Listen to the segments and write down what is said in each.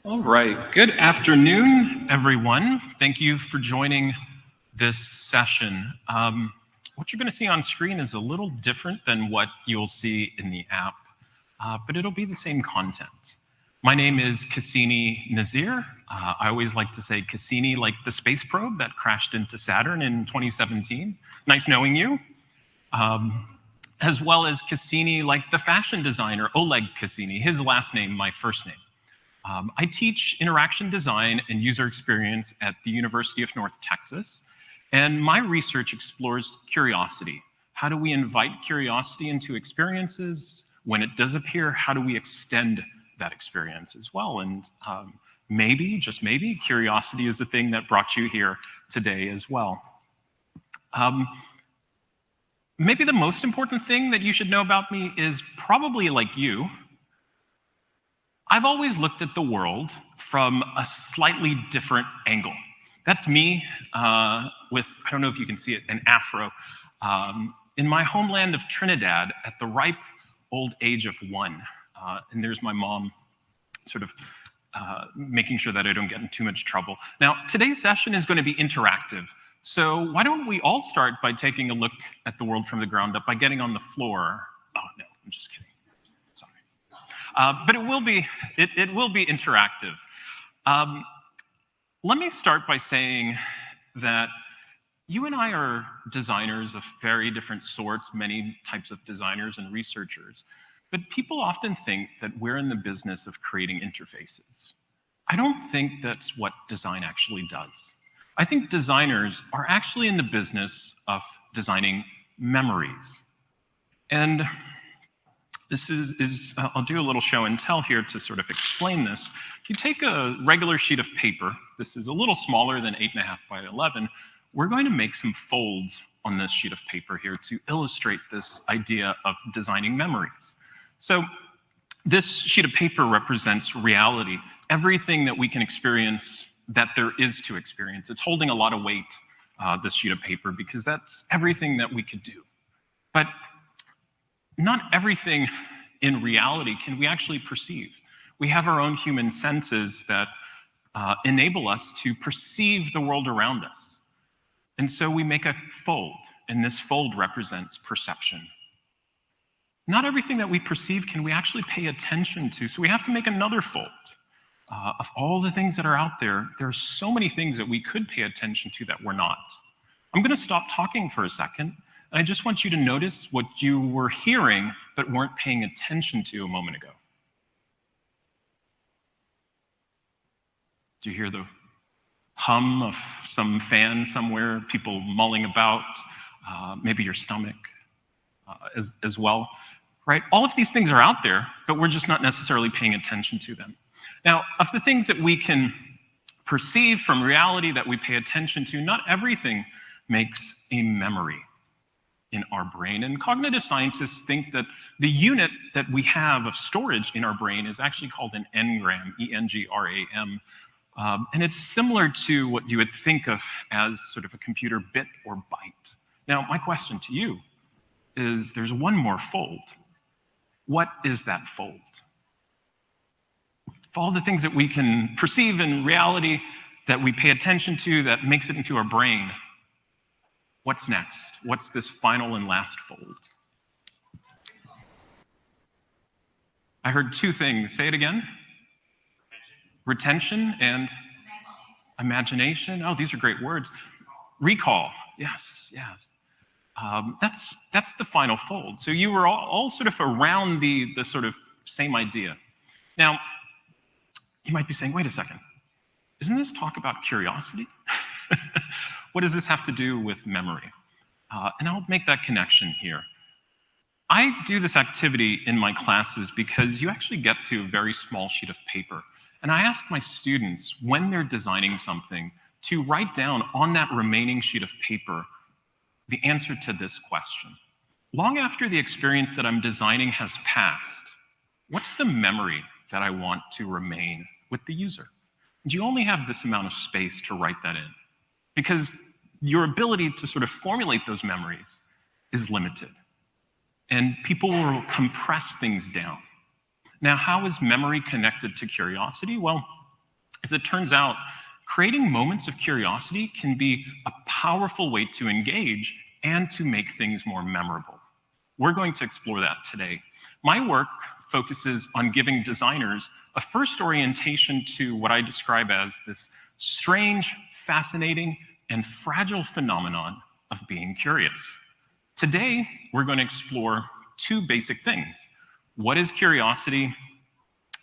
All right, good afternoon, everyone. Thank you for joining this session. What you're going to see on screen is a little different than what you'll see in the app, but it'll be the same content. My name is Cassini Nazir. I always like to say Cassini like the space probe that crashed into Saturn in 2017. Nice knowing you. As well as Cassini like the fashion designer Oleg Cassini, his last name, my first name. I teach interaction design and user experience at the University of North Texas, and my research explores curiosity. How do we invite curiosity into experiences? When it does appear, how do we extend that experience as well? And maybe, just maybe, curiosity is the thing that brought you here today as well. Maybe the most important thing that you should know about me is probably like you, I've always looked at the world from a slightly different angle. That's me with, I don't know if you can see it, an afro. In my homeland of Trinidad at the ripe old age of 1. And there's my mom sort of making sure that I don't get in too much trouble. Now, today's session is going to be interactive. So why don't we all start by taking a look at the world from the ground up by getting on the floor. Oh, no, I'm just kidding. But it will be interactive. Let me start by saying that you and I are designers of very different sorts, many types of designers and researchers. But people often think that we're in the business of creating interfaces. I don't think that's what design actually does. I think designers are actually in the business of designing memories. And this is I'll do a little show and tell here to sort of explain this. If you take a regular sheet of paper, this is a little smaller than 8.5 by 11, we're going to make some folds on this sheet of paper here to illustrate this idea of designing memories. So this sheet of paper represents reality, everything that we can experience that there is to experience. It's holding a lot of weight, this sheet of paper, because that's everything that we could do. But not everything in reality can we actually perceive. We have our own human senses that enable us to perceive the world around us. And so we make a fold, and this fold represents perception. Not everything that we perceive can we actually pay attention to, so we have to make another fold. Of all the things that are out there, there are so many things that we could pay attention to that we're not. I'm going to stop talking for a second. And I just want you to notice what you were hearing but weren't paying attention to a moment ago. Do you hear the hum of some fan somewhere, people mulling about, maybe your stomach as well, right? All of these things are out there, but we're just not necessarily paying attention to them. Now, of the things that we can perceive from reality that we pay attention to, not everything makes a memory in our brain. And cognitive scientists think that the unit that we have of storage in our brain is actually called an engram, E-N-G-R-A-M. And it's similar to what you would think of as sort of a computer bit or byte. Now, my question to you is, there's one more fold. What is that fold? Of all the things that we can perceive in reality that we pay attention to that makes it into our brain, what's next? What's this final and last fold? I heard two things. Say it again. Retention and imagination. Oh, these are great words. Recall. Yes, yes. That's the final fold. So you were all sort of around the sort of same idea. Now, you might be saying, wait a second. Isn't this talk about curiosity? What does this have to do with memory? And I'll make that connection here. I do this activity in my classes because you actually get to a very small sheet of paper. And I ask my students, when they're designing something, to write down on that remaining sheet of paper the answer to this question. Long after the experience that I'm designing has passed, what's the memory that I want to remain with the user? And you only have this amount of space to write that in, because your ability to sort of formulate those memories is limited. And people will compress things down. Now, how is memory connected to curiosity? Well, As it turns out, creating moments of curiosity can be a powerful way to engage and to make things more memorable. We're going to explore that today. My work focuses on giving designers a first orientation to what I describe as this strange, fascinating, and fragile phenomenon of being curious. Today, we're going to explore two basic things. What is curiosity?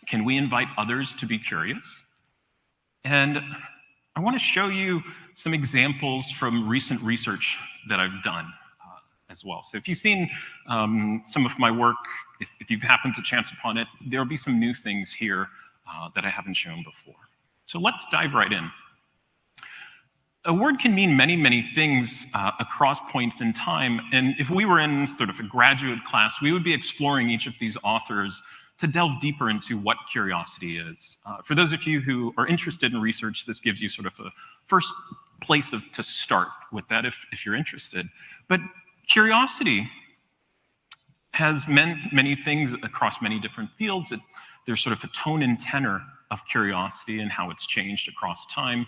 Can we invite others to be curious? And I want to show you some examples from recent research that I've done as well. So if you've seen some of my work, if you've happened to chance upon it, there'll be some new things here that I haven't shown before. So let's dive right in. A word can mean many, many things across points in time. And if we were in sort of a graduate class, we would be exploring each of these authors to delve deeper into what curiosity is. For those of you who are interested in research, this gives you sort of a first place to start with that if you're interested. But curiosity has meant many things across many different fields. There's sort of a tone and tenor of curiosity and how it's changed across time.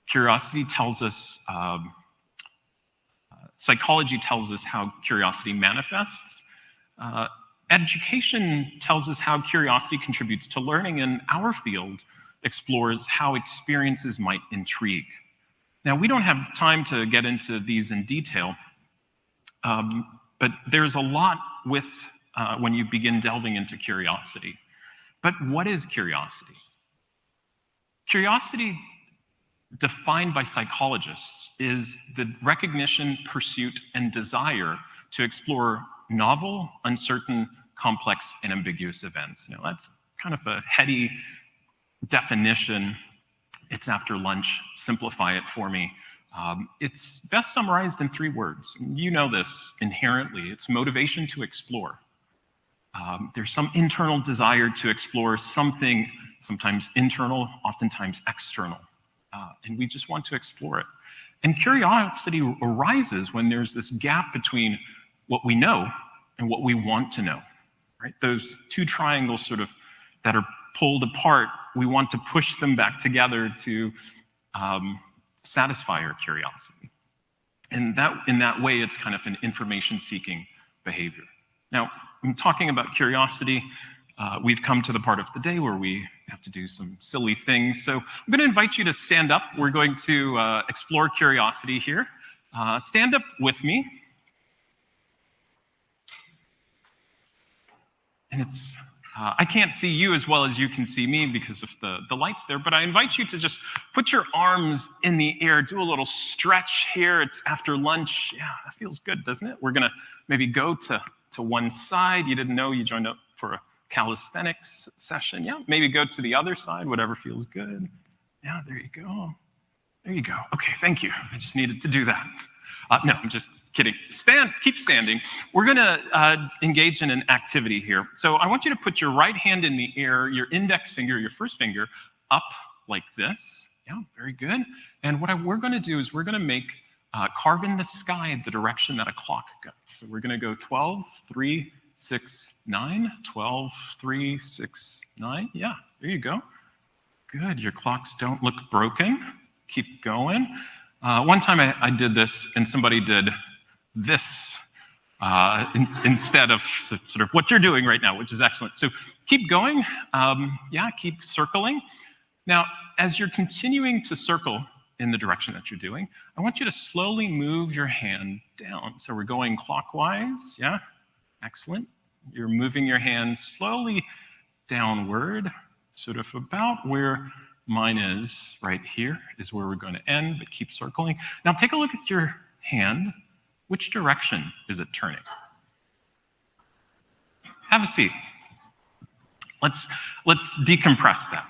Curiosity tells us, psychology tells us how curiosity manifests. Education tells us how curiosity contributes to learning, and our field explores how experiences might intrigue. Now, we don't have time to get into these in detail, but there's a lot with when you begin delving into curiosity. But what is curiosity? Curiosity, defined by psychologists, is the recognition, pursuit, and desire to explore novel, uncertain, complex, and ambiguous events. Now, that's kind of a heady definition. It's after lunch. Simplify it for me. It's best summarized in 3 words. You know this inherently. It's motivation to explore. There's some internal desire to explore something, sometimes internal, oftentimes external. And we just want to explore it. And curiosity arises when there's this gap between what we know and what we want to know, right? Those 2 triangles sort of that are pulled apart, we want to push them back together to satisfy our curiosity. And in that way, it's kind of an information-seeking behavior. Now, I'm talking about curiosity. We've come to the part of the day where we have to do some silly things. So I'm going to invite you to stand up. We're going to explore curiosity here. Stand up with me. And it's, I can't see you as well as you can see me because of the lights there, but I invite you to just put your arms in the air, do a little stretch here. It's after lunch. Yeah, that feels good, doesn't it? We're going to maybe go to one side. You didn't know you joined up for a calisthenics session. Yeah, maybe go to the other side, whatever feels good. Yeah, there you go. There you go. Okay, thank you. I just needed to do that. No, I'm just kidding. Keep standing. We're going to engage in an activity here. So I want you to put your right hand in the air, your index finger, your first finger, up like this. Yeah, very good. And what we're going to do is we're going to carve in the sky the direction that a clock goes. So we're going to go 12, 3, 6, 9, 12, 3, 6, 9. Yeah, there you go. Good. Your clocks don't look broken. Keep going. One time I did this, and somebody did this instead of sort of what you're doing right now, which is excellent. So keep going. Yeah, keep circling. Now, as you're continuing to circle in the direction that you're doing, I want you to slowly move your hand down. So we're going clockwise. Yeah, excellent. You're moving your hand slowly downward, sort of about where mine is right here is where we're going to end, but keep circling. Now take a look at your hand. Which direction is it turning? Have a seat. Let's decompress that.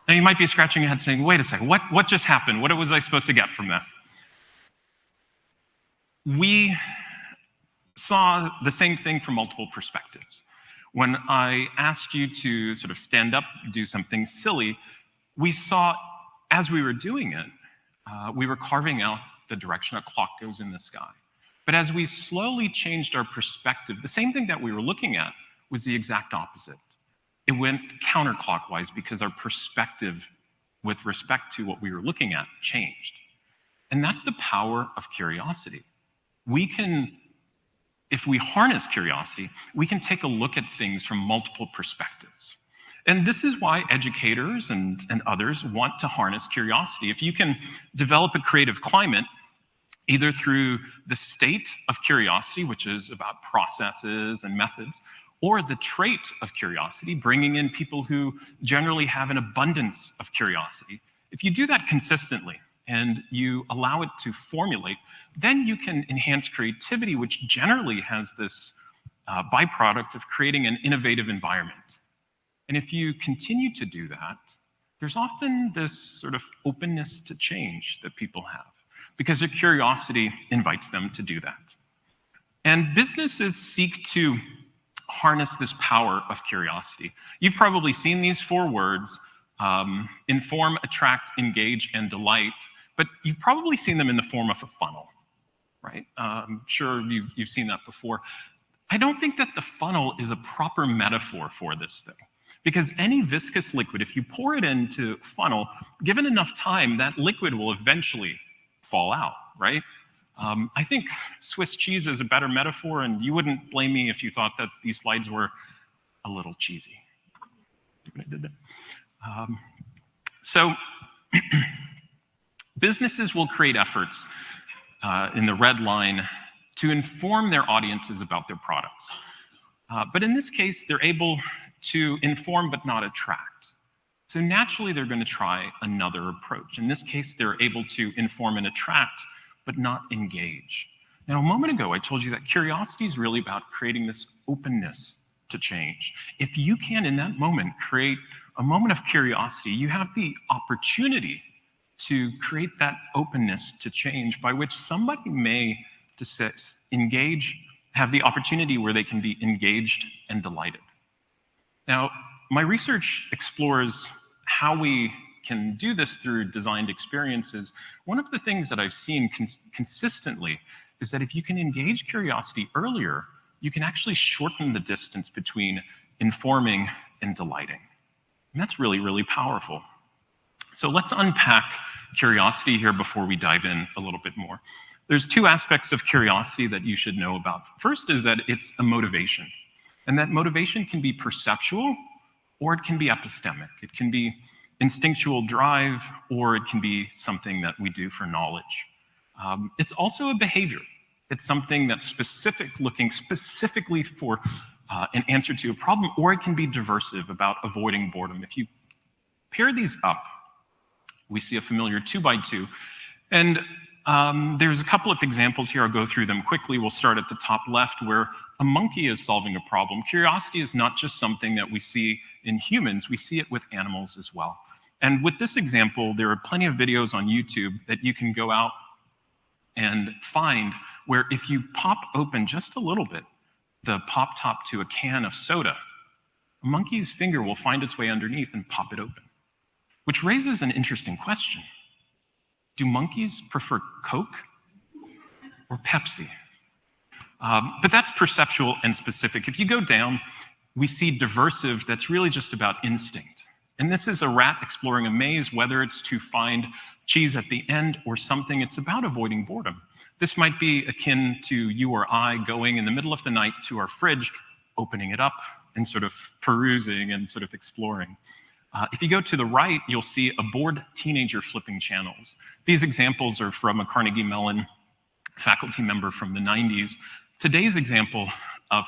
Now you might be scratching your head saying, wait a second, what just happened? What was I supposed to get from that? We saw the same thing from multiple perspectives. When I asked you to sort of stand up, do something silly, we saw, as we were doing it, we were carving out the direction a clock goes in the sky. But as we slowly changed our perspective, the same thing that we were looking at was the exact opposite. It went counterclockwise because our perspective with respect to what we were looking at changed. And that's the power of curiosity. We can, if we harness curiosity, we can take a look at things from multiple perspectives. And this is why educators and others want to harness curiosity. If you can develop a creative climate, either through the state of curiosity, which is about processes and methods, or the trait of curiosity, bringing in people who generally have an abundance of curiosity. If you do that consistently and you allow it to formulate, then you can enhance creativity, which generally has this byproduct of creating an innovative environment. And if you continue to do that, there's often this sort of openness to change that people have, because their curiosity invites them to do that. And businesses seek to harness this power of curiosity. You've probably seen these 4 words, inform, attract, engage, and delight, but you've probably seen them in the form of a funnel, right? I'm sure you've seen that before. I don't think that the funnel is a proper metaphor for this thing, because any viscous liquid, if you pour it into a funnel, given enough time, that liquid will eventually fall out, right? I think Swiss cheese is a better metaphor, and you wouldn't blame me if you thought that these slides were a little cheesy. I did that. So businesses will create efforts in the red line to inform their audiences about their products. But in this case, they're able to inform but not attract. So naturally, they're going to try another approach. In this case, they're able to inform and attract, but not engage. Now, a moment ago, I told you that curiosity is really about creating this openness to change. If you can, in that moment, create a moment of curiosity, you have the opportunity to create that openness to change by which somebody may engage, have the opportunity where they can be engaged and delighted. Now, my research explores how we can do this through designed experiences. One of the things that I've seen consistently is that if you can engage curiosity earlier, you can actually shorten the distance between informing and delighting. And that's really, really powerful. So let's unpack curiosity here before we dive in a little bit more. There's 2 aspects of curiosity that you should know about. First is that it's a motivation, and that motivation can be perceptual or it can be epistemic. It can be instinctual drive, or it can be something that we do for knowledge. It's also a behavior. It's something that's looking specifically for an answer to a problem, or it can be diversive, about avoiding boredom. If you pair these up, we see a familiar 2x2. And there's a couple of examples here. I'll go through them quickly. We'll start at the top left, where a monkey is solving a problem. Curiosity is not just something that we see in humans, we see it with animals as well. And with this example, there are plenty of videos on YouTube that you can go out and find where if you pop open just a little bit the pop top to a can of soda, a monkey's finger will find its way underneath and pop it open, which raises an interesting question. Do monkeys prefer Coke or Pepsi? But that's perceptual and specific. If you go down, we see diversive that's really just about instinct. And this is a rat exploring a maze, whether it's to find cheese at the end or something. It's about avoiding boredom. This might be akin to you or I going in the middle of the night to our fridge, opening it up and sort of perusing and sort of exploring. If you go to the right, you'll see a bored teenager flipping channels. These examples are from a Carnegie Mellon faculty member from the 90s. Today's example of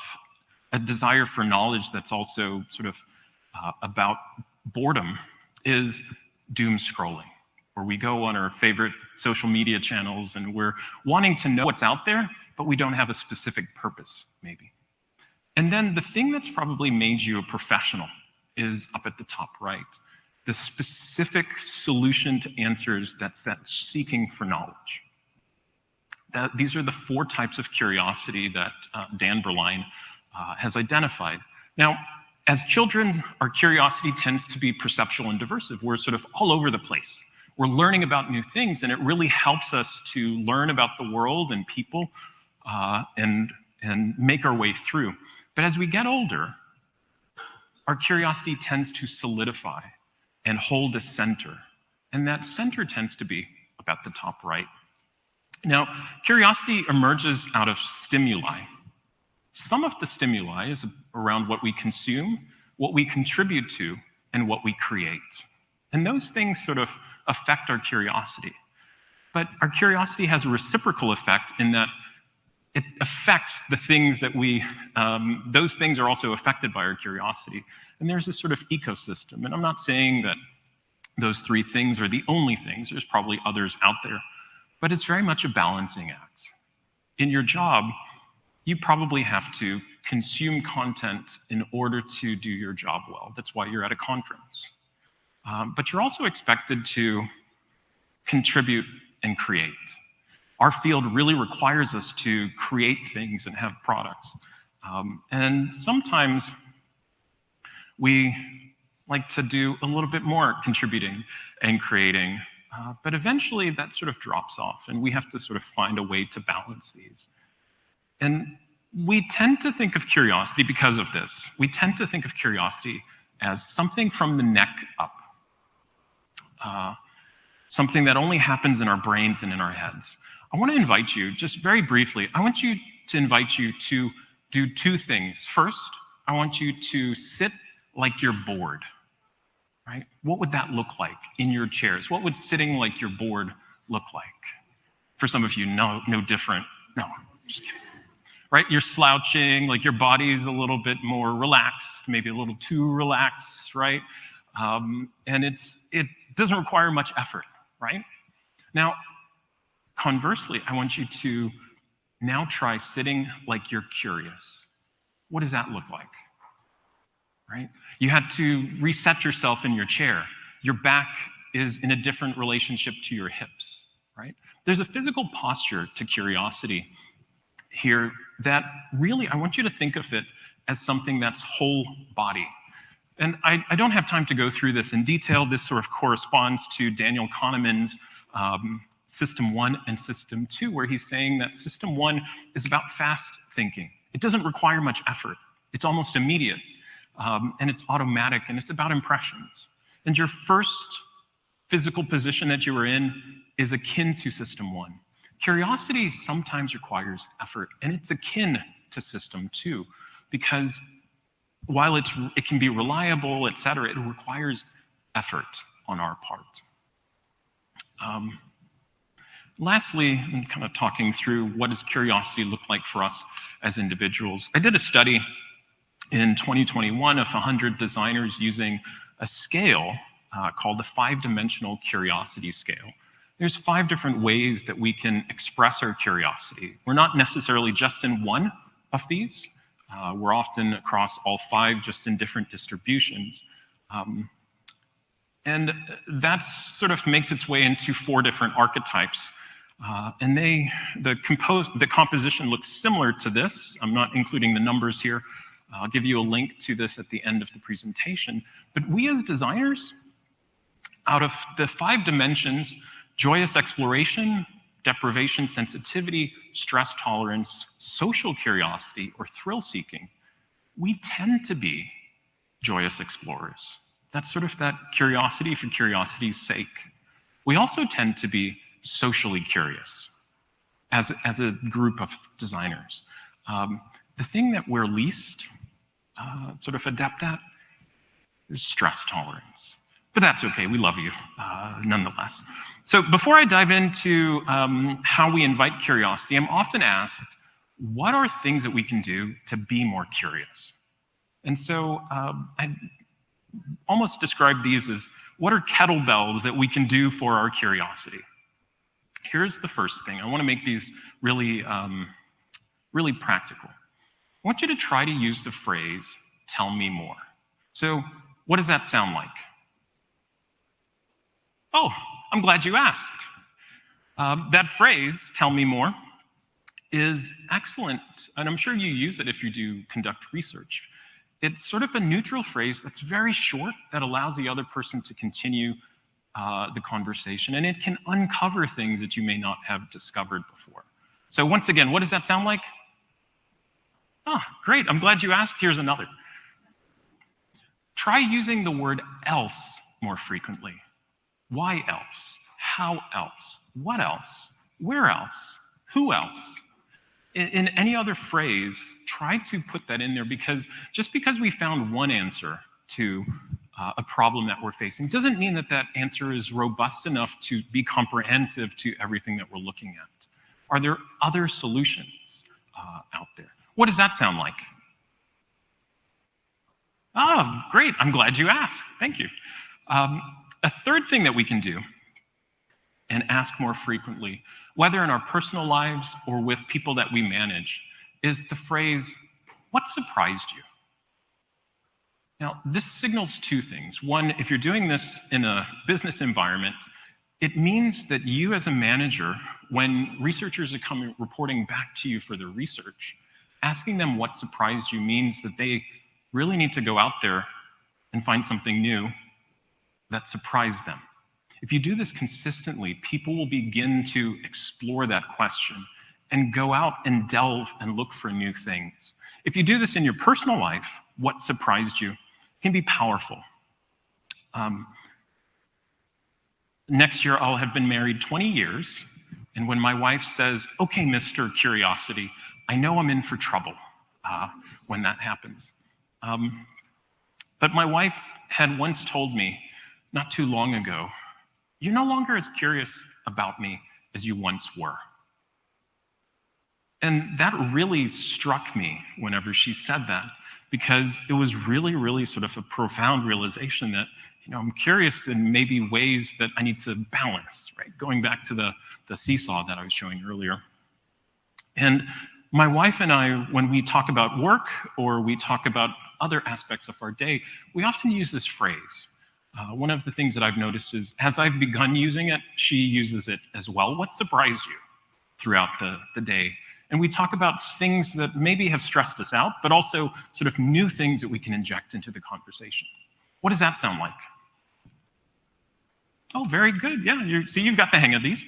a desire for knowledge that's also sort of about boredom is doom scrolling, where we go on our favorite social media channels and we're wanting to know what's out there, but we don't have a specific purpose, maybe. And then the thing that's probably made you a professional is up at the top right. The specific solution to answers that's that seeking for knowledge. These are the 4 types of curiosity that Dan Berline has identified. Now, as children, our curiosity tends to be perceptual and diversive. We're sort of all over the place. We're learning about new things, and it really helps us to learn about the world and people and make our way through. But as we get older, our curiosity tends to solidify and hold a center. And that center tends to be about the top right. Now, curiosity emerges out of stimuli. Some of the stimuli is around what we consume, what we contribute to, and what we create. And those things sort of affect our curiosity. But our curiosity has a reciprocal effect in that it affects the things that those things are also affected by our curiosity. And there's this sort of ecosystem. And I'm not saying that those three things are the only things. There's probably others out there. But it's very much a balancing act. In your job, you probably have to consume content in order to do your job well. That's why you're at a conference. But you're also expected to contribute and create. Our field really requires us to create things and have products. And sometimes we like to do a little bit more contributing and creating, but eventually that sort of drops off, and we have to sort of find a way to balance these. And we tend to think of curiosity because of this. We tend to think of curiosity as something from the neck up, something that only happens in our brains and in our heads. I want to invite you, just very briefly, I want to invite you to do two things. First, I want you to sit like you're bored, right? What would that look like in your chairs? What would sitting like you're bored look like? For some of you, no different. No, just kidding. Right? You're slouching, like your body's a little bit more relaxed, maybe a little too relaxed, right? And it doesn't require much effort, right? Now, conversely, I want you to now try sitting like you're curious. What does that look like? Right? You had to reset yourself in your chair. Your back is in a different relationship to your hips, right? There's a physical posture to curiosity here that really, I want you to think of it as something that's whole body. And I don't have time to go through this in detail. This sort of corresponds to Daniel Kahneman's System 1 and System 2, where he's saying that System 1 is about fast thinking. It doesn't require much effort. It's almost immediate, and it's automatic, and it's about impressions. And your first physical position that you were in is akin to System 1. Curiosity sometimes requires effort, and it's akin to System 2, because while it can be reliable, et cetera, it requires effort on our part. Lastly, I'm kind of talking through what does curiosity look like for us as individuals. I did a study in 2021 of 100 designers using a scale called the 5-dimensional curiosity scale. There's 5 different ways that we can express our curiosity. We're not necessarily just in one of these. We're often across all 5, just in different distributions. And that sort of makes its way into 4 different archetypes. And the composition looks similar to this. I'm not including the numbers here. I'll give you a link to this at the end of the presentation. But we as designers, out of the 5 dimensions, joyous exploration, deprivation sensitivity, stress tolerance, social curiosity, or thrill seeking, we tend to be joyous explorers. That's sort of that curiosity for curiosity's sake. We also tend to be socially curious as a group of designers. The thing that we're least sort of adept at is stress tolerance. But that's okay, we love you nonetheless. So before I dive into how we invite curiosity, I'm often asked, what are things that we can do to be more curious? And so I almost describe these as, what are kettlebells that we can do for our curiosity? Here's the first thing. I want to make these really, really practical. I want you to try to use the phrase, tell me more. So what does that sound like? Oh, I'm glad you asked. That phrase, tell me more, is excellent, and I'm sure you use it if you do conduct research. It's sort of a neutral phrase that's very short, that allows the other person to continue the conversation, and it can uncover things that you may not have discovered before. So once again, what does that sound like? Oh, great, I'm glad you asked. Here's another. Try using the word else more frequently. Why else? How else? What else? Where else? Who else? In any other phrase, try to put that in there, because just because we found one answer to a problem that we're facing doesn't mean that that answer is robust enough to be comprehensive to everything that we're looking at. Are there other solutions out there? What does that sound like? Oh, great. I'm glad you asked. Thank you. A third thing that we can do and ask more frequently, whether in our personal lives or with people that we manage, is the phrase, what surprised you? Now, this signals two things. One, if you're doing this in a business environment, it means that you as a manager, when researchers are coming reporting back to you for their research, asking them what surprised you means that they really need to go out there and find something new that surprised them. If you do this consistently, people will begin to explore that question and go out and delve and look for new things. If you do this in your personal life, what surprised you can be powerful. Next year, I'll have been married 20 years, and when my wife says, okay, Mr. Curiosity, I know I'm in for trouble when that happens. But my wife had once told me, not too long ago, you're no longer as curious about me as you once were. And that really struck me whenever she said that, because it was really, really sort of a profound realization that, I'm curious in maybe ways that I need to balance, right? Going back to the seesaw that I was showing earlier. And my wife and I, when we talk about work or we talk about other aspects of our day, we often use this phrase. One of the things that I've noticed is, as I've begun using it, she uses it as well. What surprised you throughout the day? And we talk about things that maybe have stressed us out, but also sort of new things that we can inject into the conversation. What does that sound like? Oh, very good. Yeah, you've got the hang of these.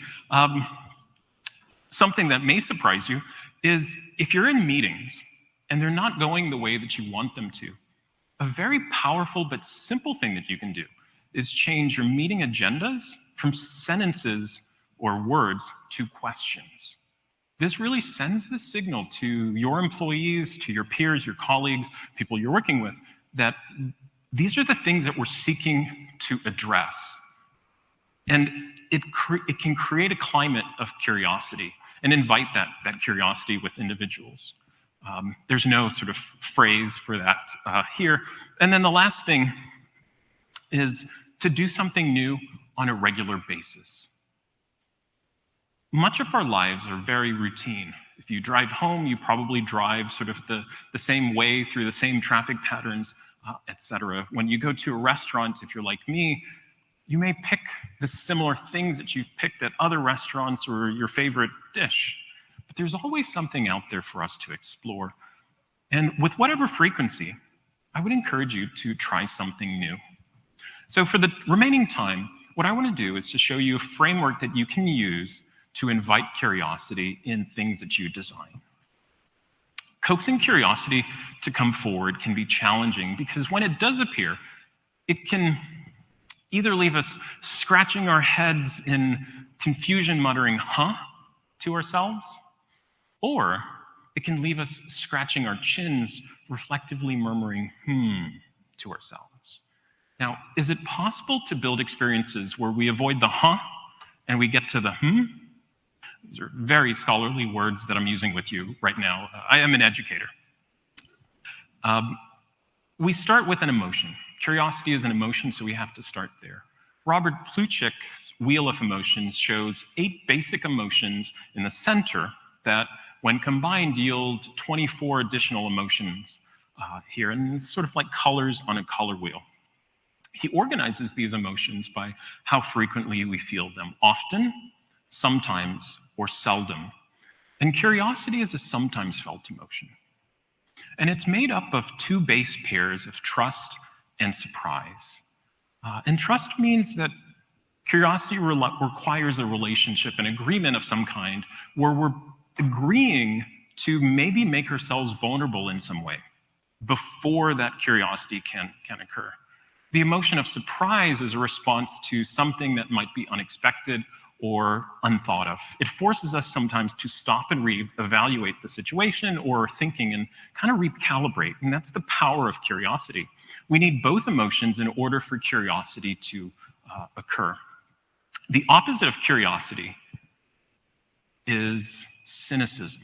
Something that may surprise you is if you're in meetings and they're not going the way that you want them to, a very powerful but simple thing that you can do is change your meeting agendas from sentences or words to questions. This really sends the signal to your employees, to your peers, your colleagues, people you're working with, that these are the things that we're seeking to address. And it can create a climate of curiosity and invite that curiosity with individuals. There's no sort of phrase for that here. And then the last thing is to do something new on a regular basis. Much of our lives are very routine. If you drive home, you probably drive sort of the same way through the same traffic patterns, etc. When you go to a restaurant, if you're like me, you may pick the similar things that you've picked at other restaurants or your favorite dish. But there's always something out there for us to explore. And with whatever frequency, I would encourage you to try something new. So for the remaining time, what I want to do is to show you a framework that you can use to invite curiosity in things that you design. Coaxing curiosity to come forward can be challenging because when it does appear, it can either leave us scratching our heads in confusion, muttering, huh, to ourselves, or it can leave us scratching our chins, reflectively murmuring, to ourselves. Now, is it possible to build experiences where we avoid the huh and we get to the These are very scholarly words that I'm using with you right now. I am an educator. We start with an emotion. Curiosity is an emotion, so we have to start there. Robert Plutchik's Wheel of Emotions shows 8 basic emotions in the center that, when combined, yield 24 additional emotions here, and it's sort of like colors on a color wheel. He organizes these emotions by how frequently we feel them, often, sometimes, or seldom. And curiosity is a sometimes felt emotion. And it's made up of 2 base pairs of trust and surprise. And trust means that curiosity requires a relationship, an agreement of some kind, where we're agreeing to maybe make ourselves vulnerable in some way before that curiosity can occur. The emotion of surprise is a response to something that might be unexpected or unthought of. It forces us sometimes to stop and evaluate the situation or thinking and kind of recalibrate, and that's the power of curiosity. We need both emotions in order for curiosity to occur. The opposite of curiosity is cynicism.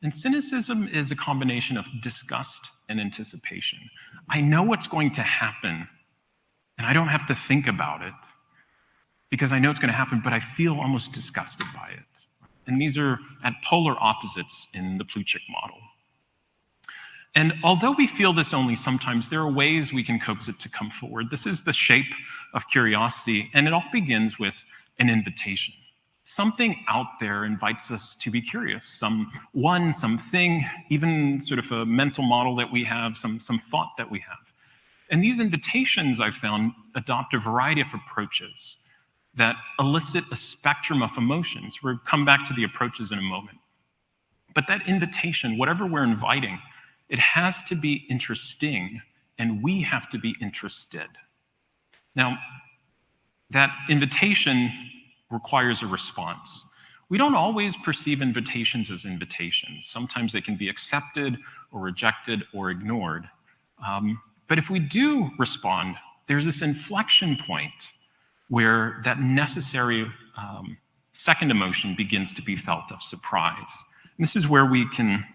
And cynicism is a combination of disgust and anticipation. I know what's going to happen, and I don't have to think about it because I know it's going to happen, but I feel almost disgusted by it. And these are at polar opposites in the Plutchik model. And although we feel this only sometimes, there are ways we can coax it to come forward. This is the shape of curiosity, and it all begins with an invitation. Something out there invites us to be curious. Something, even sort of a mental model that we have, some thought that we have. And these invitations, I've found, adopt a variety of approaches that elicit a spectrum of emotions. We'll come back to the approaches in a moment. But that invitation, whatever we're inviting, it has to be interesting, and we have to be interested. Now, that invitation requires a response. We don't always perceive invitations as invitations. Sometimes they can be accepted or rejected or ignored. But if we do respond, there's this inflection point where that necessary second emotion begins to be felt of surprise. And this is where we can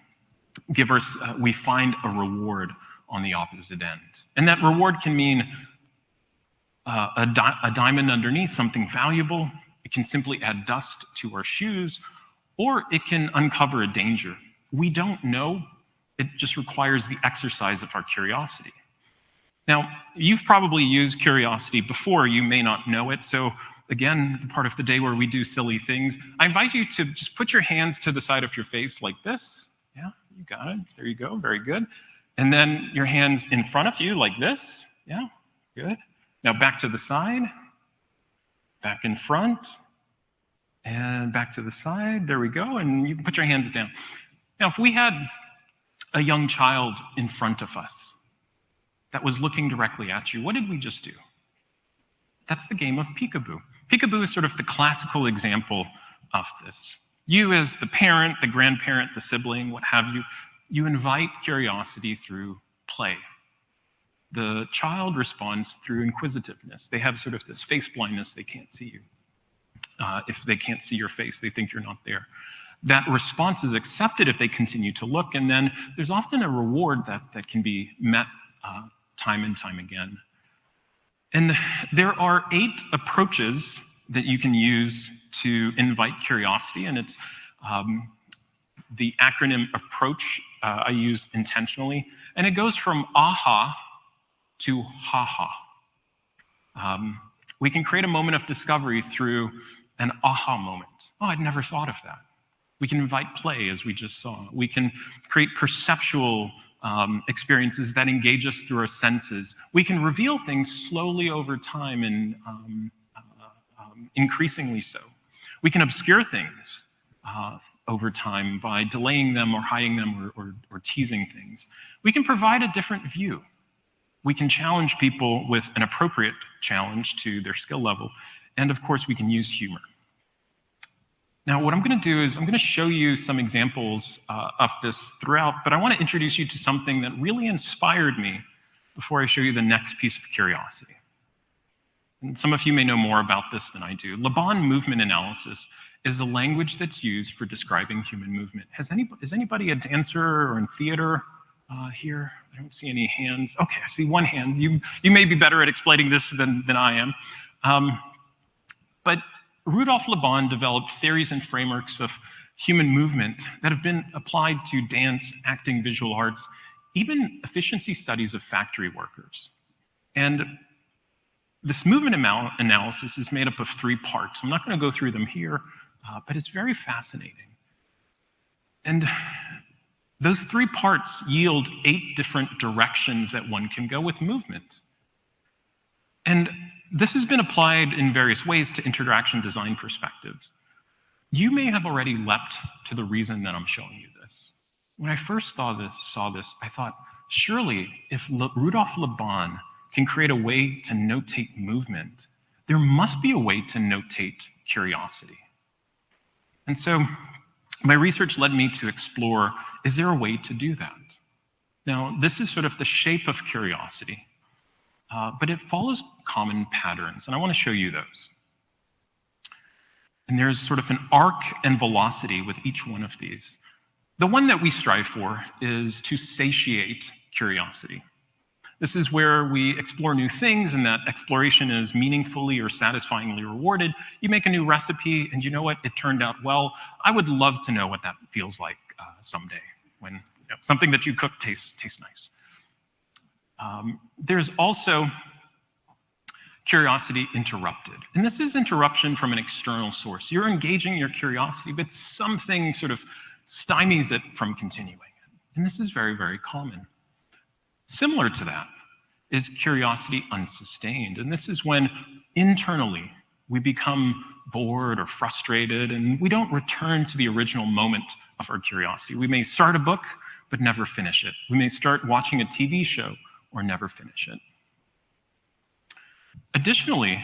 we find a reward on the opposite end. And that reward can mean a diamond underneath, something valuable. It can simply add dust to our shoes, or it can uncover a danger. We don't know. It just requires the exercise of our curiosity. Now, you've probably used curiosity before. You may not know it. So again, the part of the day where we do silly things, I invite you to just put your hands to the side of your face like this. Yeah, you got it. There you go. Very good. And then your hands in front of you like this. Yeah, good. Now back to the side, back in front, and back to the side. There we go. And you can put your hands down. Now, if we had a young child in front of us that was looking directly at you, what did we just do? That's the game of peekaboo. Peekaboo is sort of the classical example of this. You as the parent, the grandparent, the sibling, what have you, you invite curiosity through play. The child responds through inquisitiveness. They have sort of this face blindness, they can't see you. If they can't see your face, they think you're not there. That response is accepted if they continue to look, and then there's often a reward that can be met time and time again. And there are 8 approaches that you can use to invite curiosity, and it's the acronym approach I use intentionally, and it goes from aha to ha-ha. We can create a moment of discovery through an aha moment. Oh, I'd never thought of that. We can invite play, as we just saw. We can create perceptual experiences that engage us through our senses. We can reveal things slowly over time and increasingly so. We can obscure things over time by delaying them or hiding them or teasing things. We can provide a different view. We can challenge people with an appropriate challenge to their skill level. And of course, we can use humor. Now, what I'm going to do is I'm going to show you some examples of this throughout, but I want to introduce you to something that really inspired me before I show you the next piece of curiosity. And some of you may know more about this than I do. Laban movement analysis is a language that's used for describing human movement. Is anybody a dancer or in theater here? I don't see any hands. Okay, I see one hand. You may be better at explaining this than I am. But Rudolf Laban developed theories and frameworks of human movement that have been applied to dance, acting, visual arts, even efficiency studies of factory workers. And this movement analysis is made up of 3 parts. I'm not going to go through them here, but it's very fascinating. And those 3 parts yield 8 different directions that one can go with movement. And this has been applied in various ways to interaction design perspectives. You may have already leapt to the reason that I'm showing you this. When I first saw this, I thought, surely if Rudolf Laban can create a way to notate movement, there must be a way to notate curiosity. And so my research led me to explore, is there a way to do that? Now, this is sort of the shape of curiosity, but it follows common patterns, and I want to show you those. And there's sort of an arc and velocity with each one of these. The one that we strive for is to satiate curiosity. This is where we explore new things, and that exploration is meaningfully or satisfyingly rewarded. You make a new recipe, and you know what? It turned out well. I would love to know what that feels like someday when something that you cook tastes nice. There's also curiosity interrupted. And this is interruption from an external source. You're engaging your curiosity, but something sort of stymies it from continuing. And this is very, very common. Similar to that is curiosity unsustained. And this is when internally we become bored or frustrated and we don't return to the original moment of our curiosity. We may start a book, but never finish it. We may start watching a TV show or never finish it. Additionally,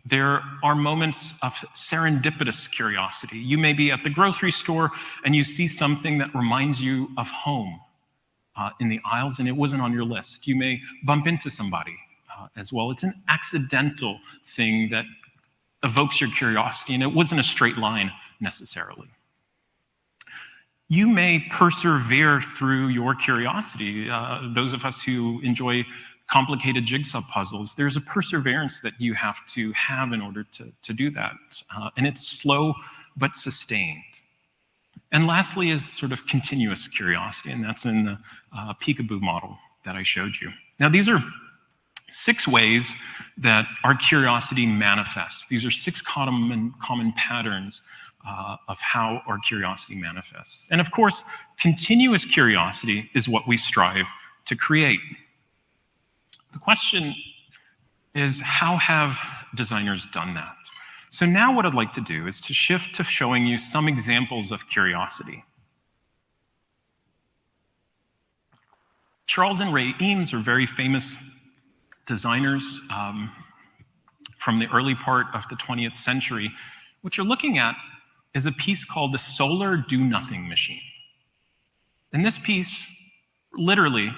there are moments of serendipitous curiosity. You may be at the grocery store and you see something that reminds you of home in the aisles, and it wasn't on your list. You may bump into somebody as well. It's an accidental thing that evokes your curiosity, and it wasn't a straight line necessarily. You may persevere through your curiosity. Those of us who enjoy complicated jigsaw puzzles, there's a perseverance that you have to have in order to do that. And it's slow but sustained. And lastly is sort of continuous curiosity, and that's in the peekaboo model that I showed you. Now, these are 6 ways that our curiosity manifests. These are 6 common patterns of how our curiosity manifests. And of course, continuous curiosity is what we strive to create. The question is, how have designers done that? So now what I'd like to do is to shift to showing you some examples of curiosity. Charles and Ray Eames are very famous designers from the early part of the 20th century. What you're looking at is a piece called the Solar Do-Nothing Machine. And this piece literally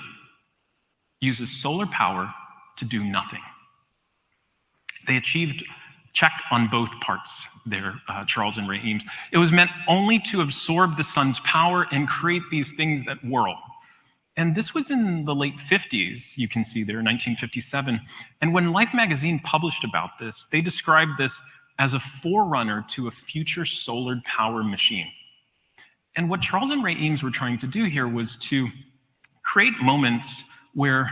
uses solar power to do nothing. They achieved check on both parts there, Charles and Ray Eames. It was meant only to absorb the sun's power and create these things that whirl. And this was in the late 50s, you can see there, 1957. And when Life magazine published about this, they described this as a forerunner to a future solar power machine. And what Charles and Ray Eames were trying to do here was to create moments where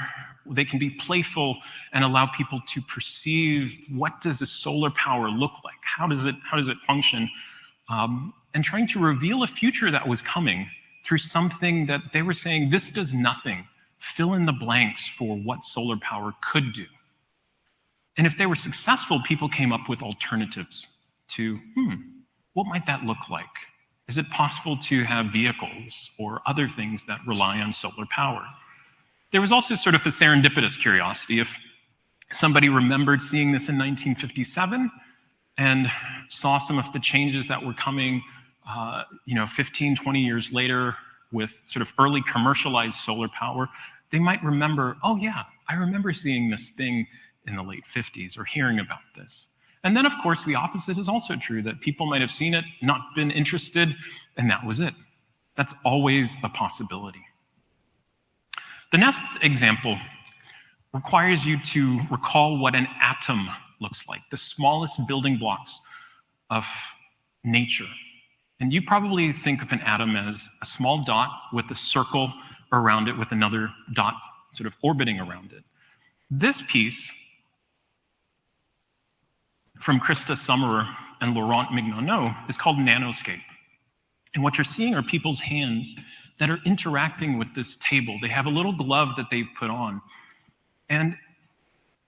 they can be playful and allow people to perceive, what does a solar power look like? How does it function? And trying to reveal a future that was coming through something that they were saying, this does nothing. Fill in the blanks for what solar power could do. And if they were successful, people came up with alternatives to, what might that look like? Is it possible to have vehicles or other things that rely on solar power? There was also sort of a serendipitous curiosity. If somebody remembered seeing this in 1957 and saw some of the changes that were coming 15, 20 years later with sort of early commercialized solar power, they might remember, oh yeah, I remember seeing this thing in the late 50s or hearing about this. And then of course, the opposite is also true, that people might have seen it, not been interested, and that was it. That's always a possibility. The next example requires you to recall what an atom looks like, the smallest building blocks of nature. And you probably think of an atom as a small dot with a circle around it with another dot sort of orbiting around it. This piece from Krista Summerer and Laurent Mignoneau is called Nanoscape. And what you're seeing are people's hands that are interacting with this table. They have a little glove that they've put on. And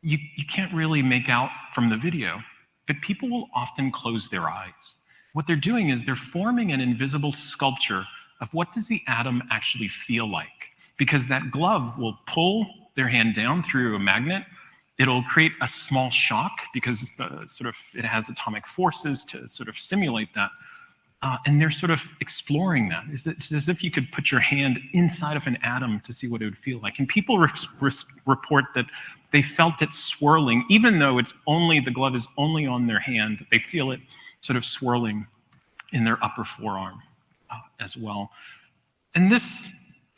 you can't really make out from the video, but people will often close their eyes. What they're doing is they're forming an invisible sculpture of what does the atom actually feel like, because that glove will pull their hand down through a magnet, It'll create a small shock because it has atomic forces to sort of simulate that. And they're sort of exploring that. It's as if you could put your hand inside of an atom to see what it would feel like. And people report that they felt it swirling, even though the glove is only on their hand. They feel it sort of swirling in their upper forearm as well. And this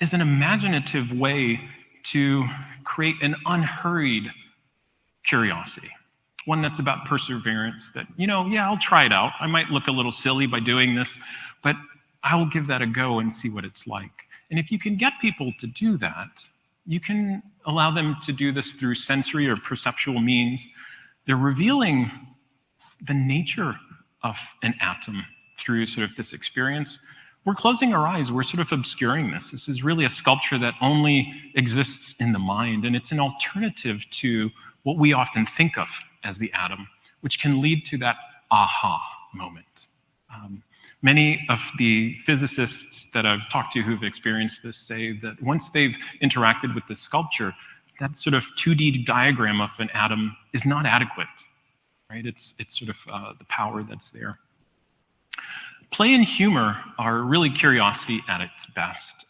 is an imaginative way to create an unhurried curiosity. One that's about perseverance, that, yeah, I'll try it out. I might look a little silly by doing this, but I will give that a go and see what it's like. And if you can get people to do that, you can allow them to do this through sensory or perceptual means. They're revealing the nature of an atom through sort of this experience. We're closing our eyes. We're sort of obscuring this. This is really a sculpture that only exists in the mind, and it's an alternative to what we often think of as the atom, which can lead to that aha moment. Many of the physicists that I've talked to who've experienced this say that once they've interacted with this sculpture, that sort of 2D diagram of an atom is not adequate, right? It's sort of the power that's there. Play and humor are really curiosity at its best.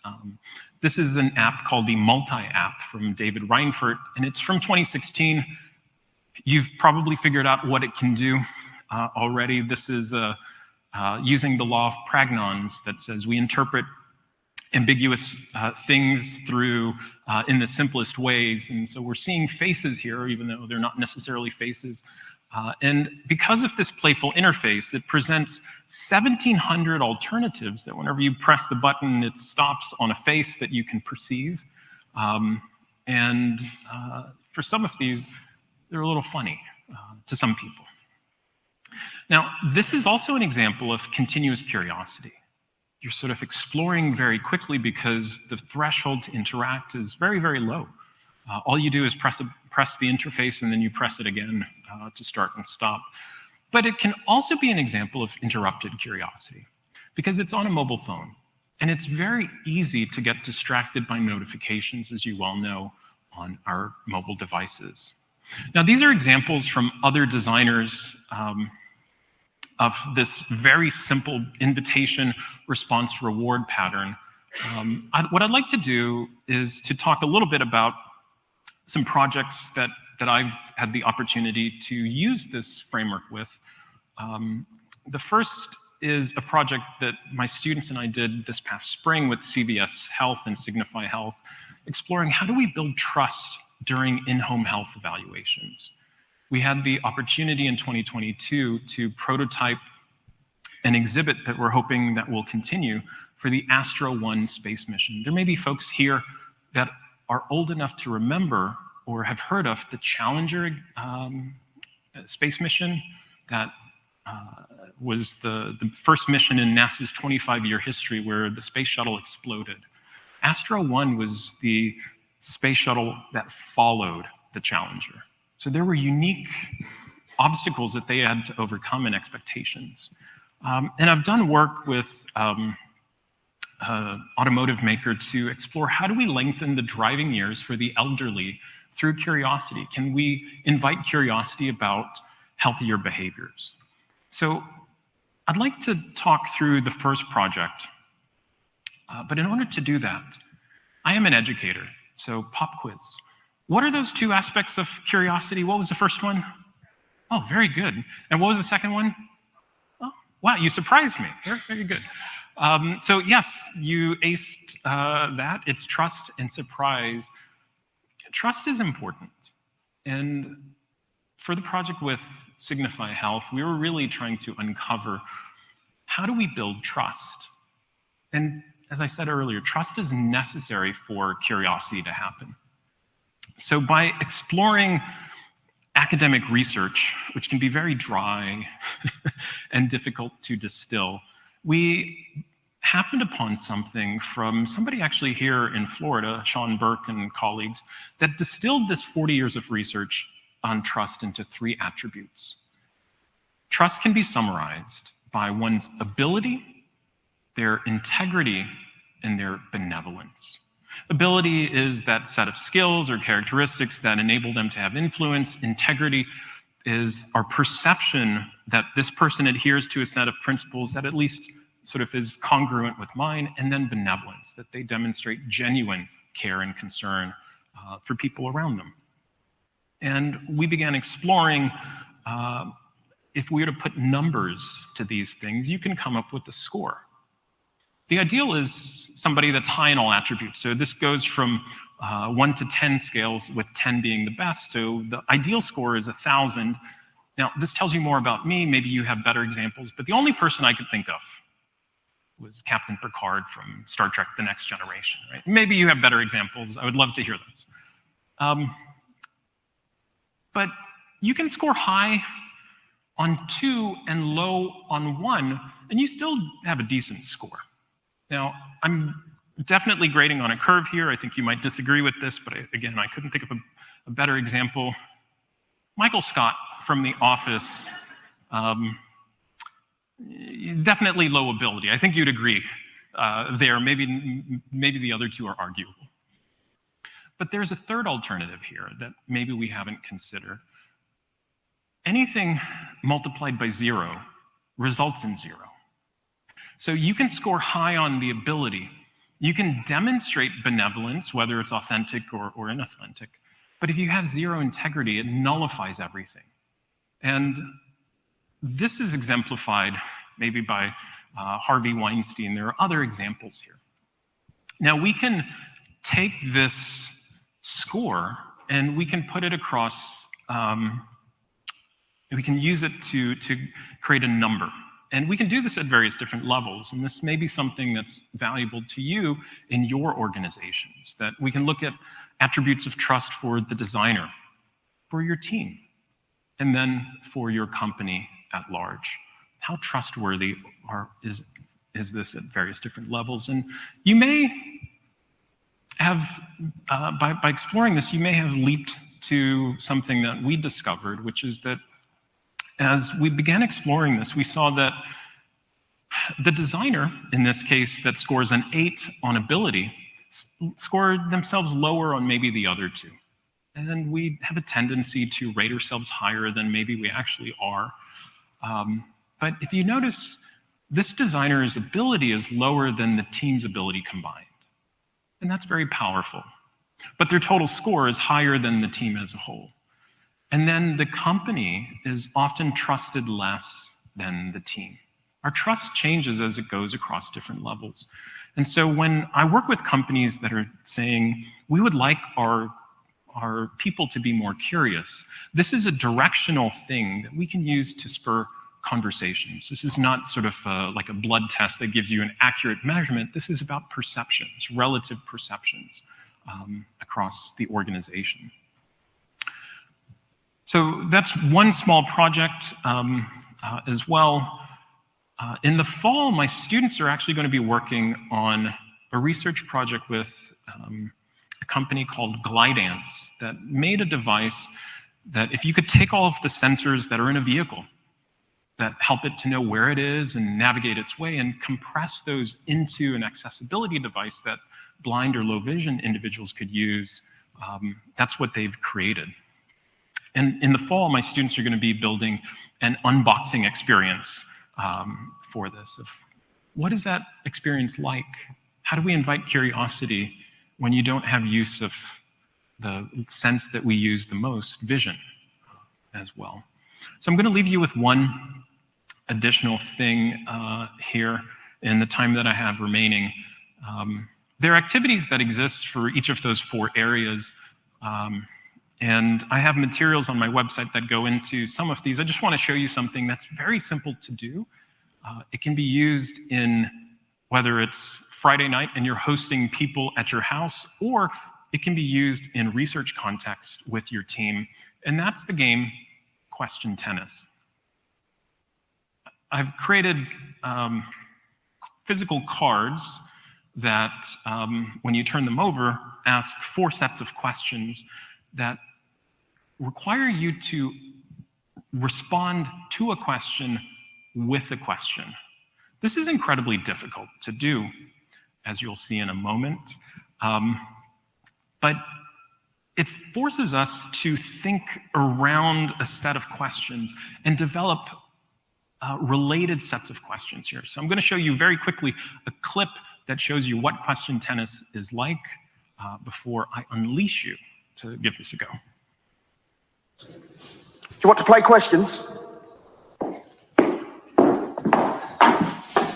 This is an app called the Multi-app from David Reinfurt, and it's from 2016. You've probably figured out what it can do already. This is using the law of pragnons that says we interpret ambiguous things through in the simplest ways. And so we're seeing faces here, even though they're not necessarily faces. And because of this playful interface, it presents 1,700 alternatives that whenever you press the button, it stops on a face that you can perceive. For some of these, they're a little funny to some people. Now, this is also an example of continuous curiosity. You're sort of exploring very quickly because the threshold to interact is very, very low. All you do is press the interface and then you press it again to start and stop. But it can also be an example of interrupted curiosity because it's on a mobile phone. And it's very easy to get distracted by notifications, as you well know, on our mobile devices. Now, these are examples from other designers of this very simple invitation response reward pattern. What I'd like to do is to talk a little bit about some projects that I've had the opportunity to use this framework with. The first is a project that my students and I did this past spring with CVS Health and Signify Health, exploring how do we build trust during in-home health evaluations. We had the opportunity in 2022 to prototype an exhibit that we're hoping that will continue for the Astro 1 space mission. There may be folks here that are old enough to remember or have heard of the Challenger space mission that was the first mission in NASA's 25-year history where the space shuttle exploded. Astro 1 was the space shuttle that followed the Challenger. So there were unique obstacles that they had to overcome and expectations. And I've done work with automotive maker to explore how do we lengthen the driving years for the elderly through curiosity? Can we invite curiosity about healthier behaviors? So I'd like to talk through the first project, but in order to do that, I am an educator, so pop quiz. What are those two aspects of curiosity? What was the first one? Oh, very good. And what was the second one? Oh, wow, you surprised me. Very, very good. So yes, you aced that. It's trust and surprise. Trust is important. And for the project with Signify Health, we were really trying to uncover how do we build trust? And as I said earlier, trust is necessary for curiosity to happen. So by exploring academic research, which can be very dry and difficult to distill, we happened upon something from somebody actually here in Florida, Sean Burke and colleagues, that distilled this 40 years of research on trust into 3 attributes. Trust can be summarized by one's ability, their integrity, and their benevolence. Ability is that set of skills or characteristics that enable them to have influence. Integrity is our perception that this person adheres to a set of principles that at least sort of is congruent with mine. And then benevolence, that they demonstrate genuine care and concern for people around them. And we began exploring if we were to put numbers to these things, you can come up with a score. The ideal is somebody that's high in all attributes. So this goes from 1 to 10 scales, with 10 being the best. So the ideal score is 1,000. Now, this tells you more about me. Maybe you have better examples, but the only person I could think of was Captain Picard from Star Trek: The Next Generation, right? Maybe you have better examples. I would love to hear those. But you can score high on 2 and low on 1, and you still have a decent score. Now, I'm definitely grading on a curve here. I think you might disagree with this, but again, I couldn't think of a better example. Michael Scott from The Office, definitely low ability. I think you'd agree there. Maybe the other two are arguable. But there's a third alternative here that maybe we haven't considered. Anything multiplied by 0 results in 0. So you can score high on the ability. You can demonstrate benevolence, whether it's authentic or inauthentic. But if you have 0 integrity, it nullifies everything. And this is exemplified maybe by Harvey Weinstein. There are other examples here. Now, we can take this score and we can put it across, we can use it to create a number. And we can do this at various different levels. And this may be something that's valuable to you in your organizations, that we can look at attributes of trust for the designer, for your team, and then for your company at large. How trustworthy is this at various different levels? And you may have, by exploring this, you may have leaped to something that we discovered, which is that as we began exploring this, we saw that the designer, in this case, that scores an 8 on ability, scored themselves lower on maybe the other 2. And we have a tendency to rate ourselves higher than maybe we actually are. But if you notice, this designer's ability is lower than the team's ability combined. And that's very powerful. But their total score is higher than the team as a whole. And then the company is often trusted less than the team. Our trust changes as it goes across different levels. And so when I work with companies that are saying, we would like our people to be more curious, this is a directional thing that we can use to spur conversations. This is not sort of like a blood test that gives you an accurate measurement. This is about perceptions, relative perceptions across the organization. So that's one small project as well. In the fall, my students are actually going to be working on a research project with a company called Glidance that made a device that if you could take all of the sensors that are in a vehicle that help it to know where it is and navigate its way and compress those into an accessibility device that blind or low vision individuals could use, that's what they've created. And in the fall, my students are going to be building an unboxing experience for this. Of what is that experience like? How do we invite curiosity when you don't have use of the sense that we use the most, vision, as well? So I'm going to leave you with one additional thing here in the time that I have remaining. There are activities that exist for each of those 4 areas. And I have materials on my website that go into some of these. I just want to show you something that's very simple to do. It can be used in whether it's Friday night and you're hosting people at your house, or it can be used in research context with your team. And that's the game Question Tennis. I've created physical cards that, when you turn them over, ask 4 sets of questions that require you to respond to a question with a question. This is incredibly difficult to do, as you'll see in a moment. But it forces us to think around a set of questions and develop related sets of questions here. So I'm going to show you very quickly a clip that shows you what question tennis is like before I unleash you to give this a go. Do you want to play questions?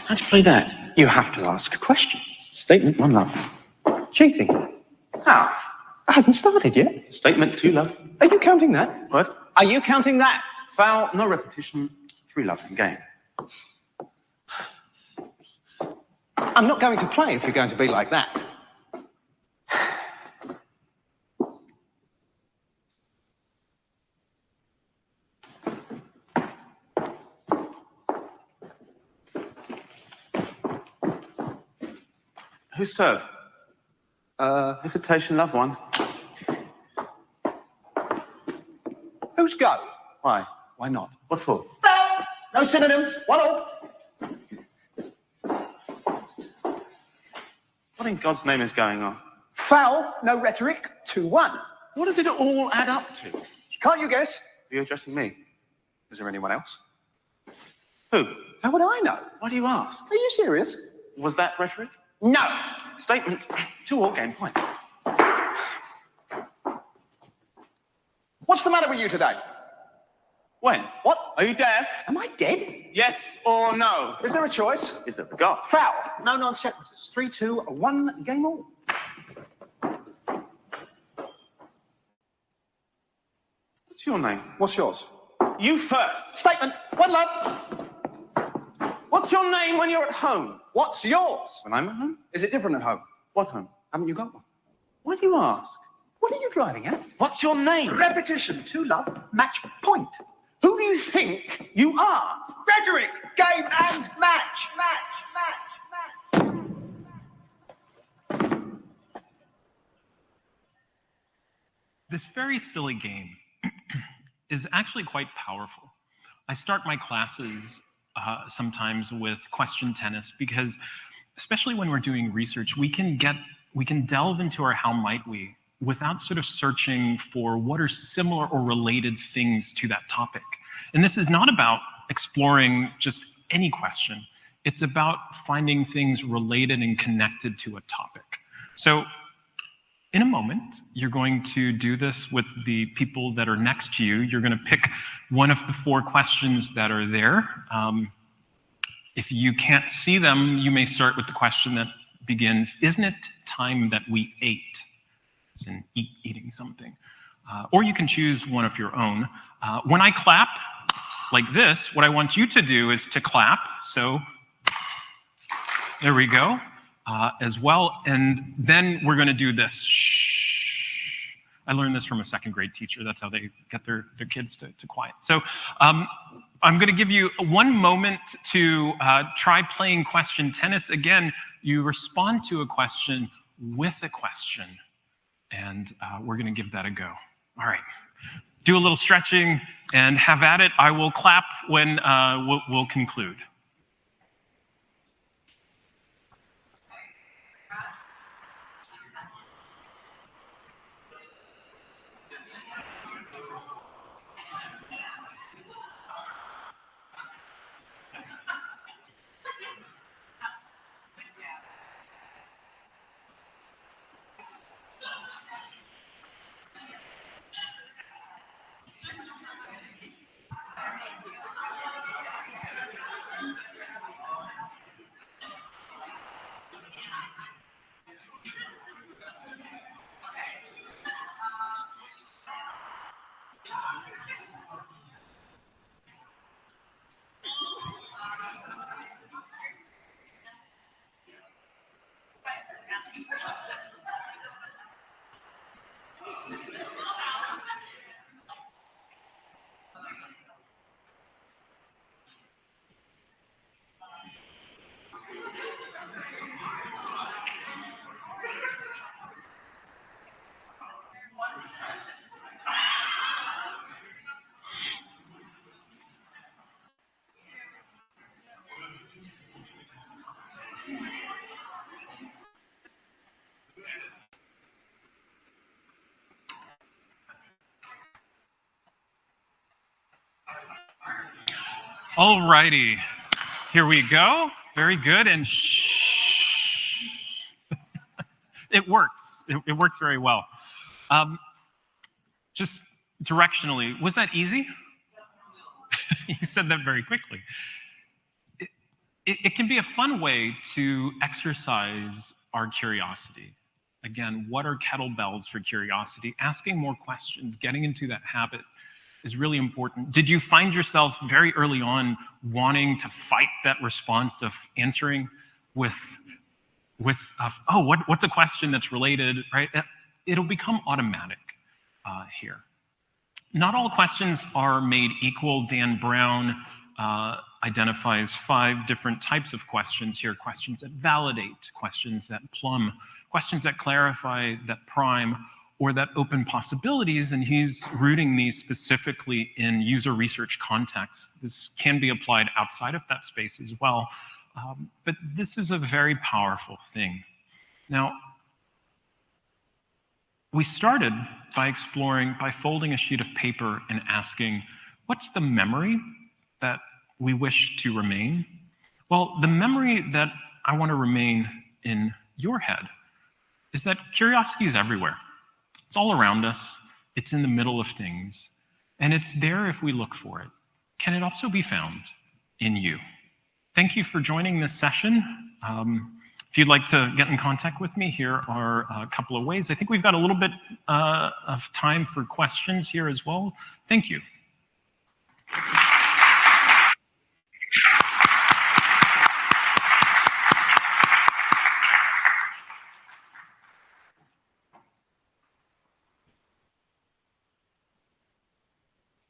How'd you play that? You have to ask questions. Statement one, love. Cheating. How? I haven't started yet. Statement two, love. Are you counting that? What? Are you counting that? Foul, no repetition, three, love, and game. I'm not going to play if you're going to be like that. Who's serve? Hesitation, love, one. Who's go? Why? Why not? What for? No synonyms. 1-all. What in God's name is going on? Foul, no rhetoric. 2-1. What does it all add up to? Can't you guess? Are you addressing me? Is there anyone else? Who? How would I know? Why do you ask? Are you serious? Was that rhetoric? No. Statement two, all game point. What's the matter with you today? When? What? Are you deaf? Am I dead? Yes or no? Is there a choice? Is there a God? Foul. No non-sequiturs. 3-2, 1 game all. What's your name? What's yours? You first. Statement. 1 love. What's your name when you're at home? What's yours? When I'm at home? Is it different at home? What home? Haven't you got one? Why do you ask? What are you driving at? What's your name? Repetition. 2 love. Match point. Who do you think you are? Rhetoric. Game and match. This very silly game is actually quite powerful. I start my classes sometimes with question tennis because, especially when we're doing research, we can delve into our how might we without sort of searching for what are similar or related things to that topic. And this is not about exploring just any question. It's about finding things related and connected to a topic. So in a moment, you're going to do this with the people that are next to you. You're going to pick one of the 4 questions that are there. If you can't see them, you may start with the question that begins, isn't it time that we ate? As in eating something. Or you can choose one of your own. When I clap like this, what I want you to do is to clap. So there we go. As well, and then we're going to do this. Shh. I learned this from a 2nd grade teacher. That's how they get their kids to quiet. So I'm going to give you 1 moment to try playing question tennis. Again, you respond to a question with a question, and we're going to give that a go. All right. Do a little stretching and have at it. I will clap when we'll conclude. All righty, here we go. Very good, and it works. It works very well. Just directionally, was that easy? You said that very quickly. It can be a fun way to exercise our curiosity. Again, what are kettlebells for curiosity? Asking more questions, getting into that habit is really important. Did you find yourself very early on wanting to fight that response of answering with what's a question that's related, right? It'll become automatic here. Not all questions are made equal. Dan Brown identifies 5 different types of questions here: questions that validate, questions that plumb, questions that clarify, that prime, or that open possibilities, and he's rooting these specifically in user research context. This can be applied outside of that space as well, but this is a very powerful thing. Now, we started by folding a sheet of paper and asking, what's the memory that we wish to remain? Well, the memory that I want to remain in your head is that curiosity is everywhere. It's all around us. It's in the middle of things. And it's there if we look for it. Can it also be found in you? Thank you for joining this session. If you'd like to get in contact with me, here are a couple of ways. I think we've got a little bit of time for questions here as well. Thank you.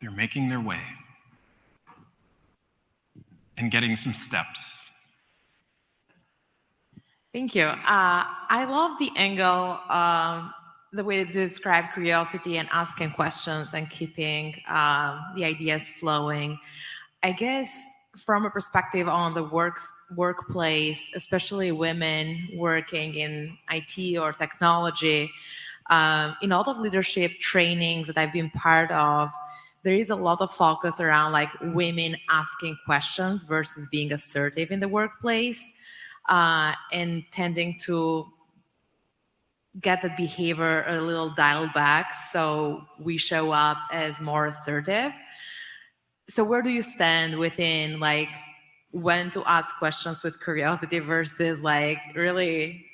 They're making their way and getting some steps. Thank you. I love the angle, the way to describe curiosity and asking questions and keeping the ideas flowing. I guess from a perspective on the workplace, especially women working in IT or technology, in all of leadership trainings that I've been part of, there is a lot of focus around like women asking questions versus being assertive in the workplace. And tending to get that behavior a little dialed back so we show up as more assertive. So where do you stand within like when to ask questions with curiosity versus like really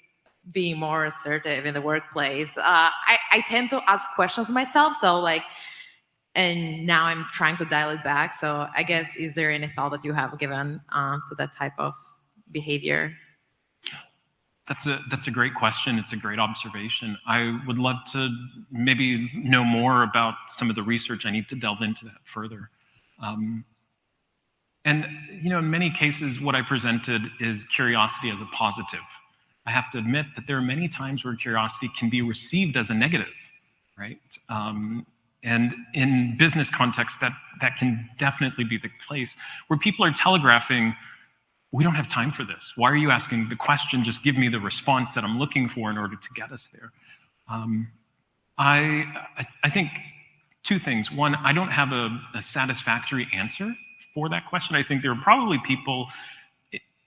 being more assertive in the workplace? I tend to ask questions myself, so like, and now I'm trying to dial it back. So I guess, is there any thought that you have given to that type of behavior? That's a great question. It's a great observation. I would love to maybe know more about some of the research. I need to delve into that further. And in many cases, what I presented is curiosity as a positive. I have to admit that there are many times where curiosity can be received as a negative, right? And in business context, that can definitely be the place where people are telegraphing, we don't have time for this. Why are you asking the question? Just give me the response that I'm looking for in order to get us there. I think 2 things. One, I don't have a satisfactory answer for that question. I think there are probably people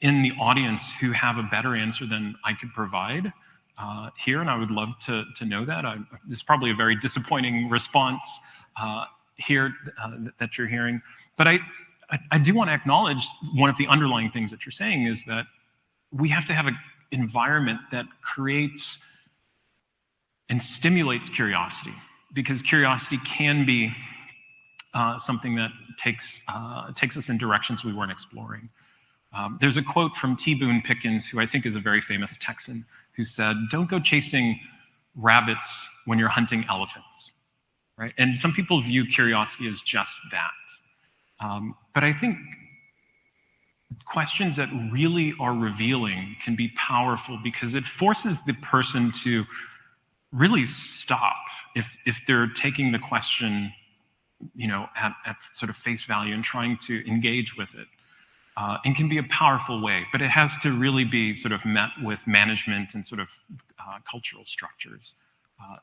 in the audience who have a better answer than I could provide here, and I would love to know that. It's probably a very disappointing response here that you're hearing. But I do want to acknowledge one of the underlying things that you're saying is that we have to have an environment that creates and stimulates curiosity, because curiosity can be something that takes us in directions we weren't exploring. There's a quote from T. Boone Pickens, who I think is a very famous Texan, who said, "Don't go chasing rabbits when you're hunting elephants," right? And some people view curiosity as just that. But I think questions that really are revealing can be powerful because it forces the person to really stop if they're taking the question, at sort of face value and trying to engage with it. And can be a powerful way, but it has to really be sort of met with management and sort of cultural structures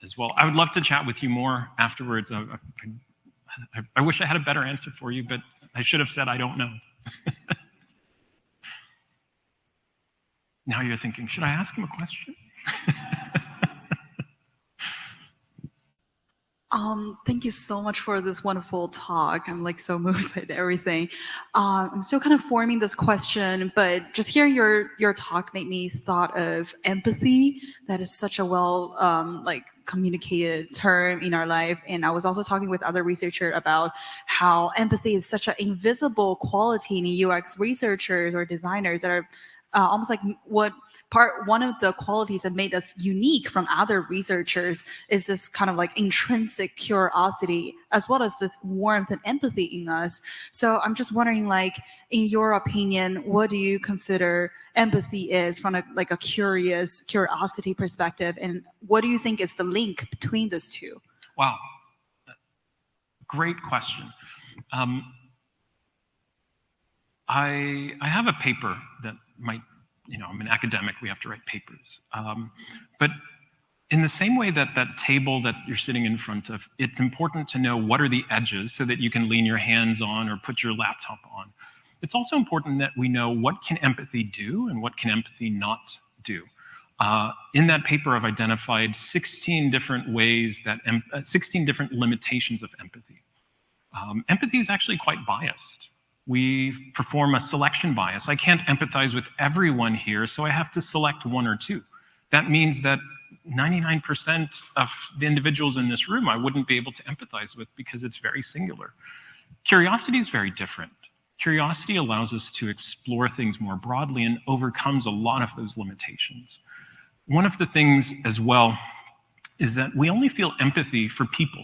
as well. I would love to chat with you more afterwards. I wish I had a better answer for you, but I should have said, I don't know. Now you're thinking, should I ask him a question? Thank you so much for this wonderful talk. I'm like so moved by everything. I'm still kind of forming this question, but just hearing your talk made me thought of empathy. That is such a well like communicated term in our life. And I was also talking with other researchers about how empathy is such an invisible quality in UX researchers or designers that are almost like one of the qualities that made us unique from other researchers is this kind of like intrinsic curiosity, as well as this warmth and empathy in us. So I'm just wondering, like, in your opinion, what do you consider empathy is from a curiosity perspective, and what do you think is the link between those two? Wow, great question. I have a paper that might, I'm an academic, we have to write papers. But in the same way that that table that you're sitting in front of, it's important to know what are the edges so that you can lean your hands on or put your laptop on. It's also important that we know what can empathy do and what can empathy not do. In that paper, I've identified 16 different ways that, 16 different limitations of empathy. Empathy is actually quite biased. We perform a selection bias. I can't empathize with everyone here, so I have to select one or two. That means that 99% of the individuals in this room I wouldn't be able to empathize with because it's very singular. Curiosity is very different. Curiosity allows us to explore things more broadly and overcomes a lot of those limitations. One of the things as well is that we only feel empathy for people.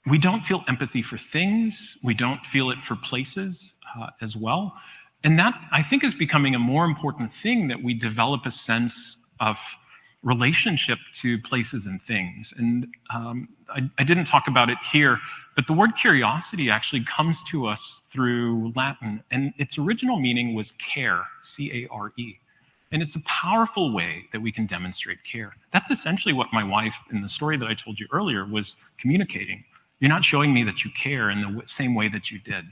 We don't feel empathy for things. We don't feel it for places as well. And that, I think, is becoming a more important thing, that we develop a sense of relationship to places and things. And I didn't talk about it here, but the word curiosity actually comes to us through Latin, and its original meaning was care, C-A-R-E. And it's a powerful way that we can demonstrate care. That's essentially what my wife, in the story that I told you earlier, was communicating. You're not showing me that you care in the same way that you did.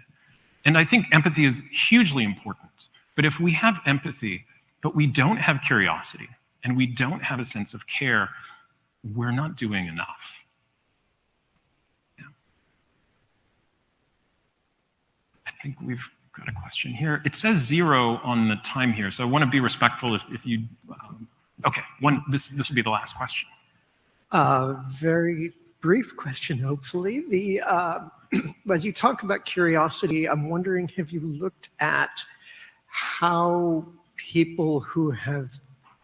And I think empathy is hugely important. But if we have empathy, but we don't have curiosity, and we don't have a sense of care, we're not doing enough. Yeah. I think we've got a question here. It says 0 on the time here, so I want to be respectful if you... okay, this will be the last question. Very brief question, hopefully. As you talk about curiosity, I'm wondering, have you looked at how people who have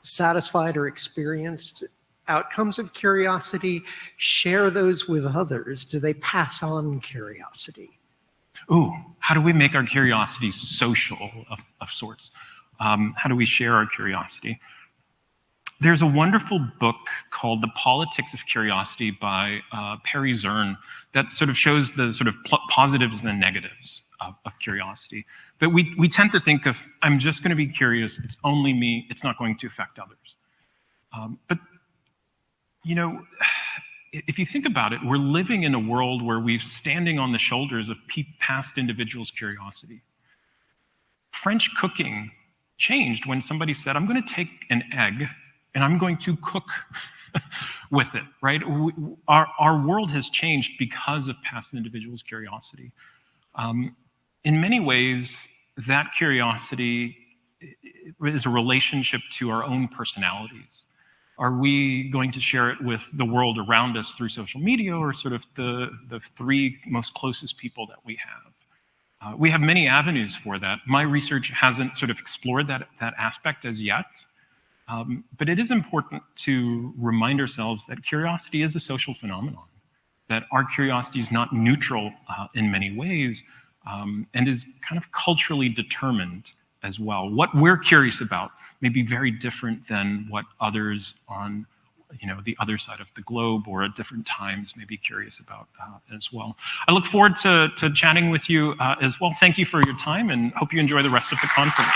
satisfied or experienced outcomes of curiosity share those with others? Do they pass on curiosity? Ooh, how do we make our curiosity social of sorts? How do we share our curiosity? There's a wonderful book called The Politics of Curiosity by Perry Zern that sort of shows the sort of positives and negatives of curiosity. But we tend to think of, I'm just going to be curious, it's only me, it's not going to affect others. But, if you think about it, we're living in a world where we're standing on the shoulders of past individuals' curiosity. French cooking changed when somebody said, I'm going to take an egg and I'm going to cook with it, right? Our world has changed because of past individuals' curiosity. In many ways, that curiosity is a relationship to our own personalities. Are we going to share it with the world around us through social media, or sort of the three most closest people that we have? We have many avenues for that. My research hasn't sort of explored that aspect as yet. But it is important to remind ourselves that curiosity is a social phenomenon, that our curiosity is not neutral in many ways, and is kind of culturally determined as well. What we're curious about may be very different than what others on the other side of the globe or at different times may be curious about as well. I look forward to chatting with you as well. Thank you for your time, and hope you enjoy the rest of the conference.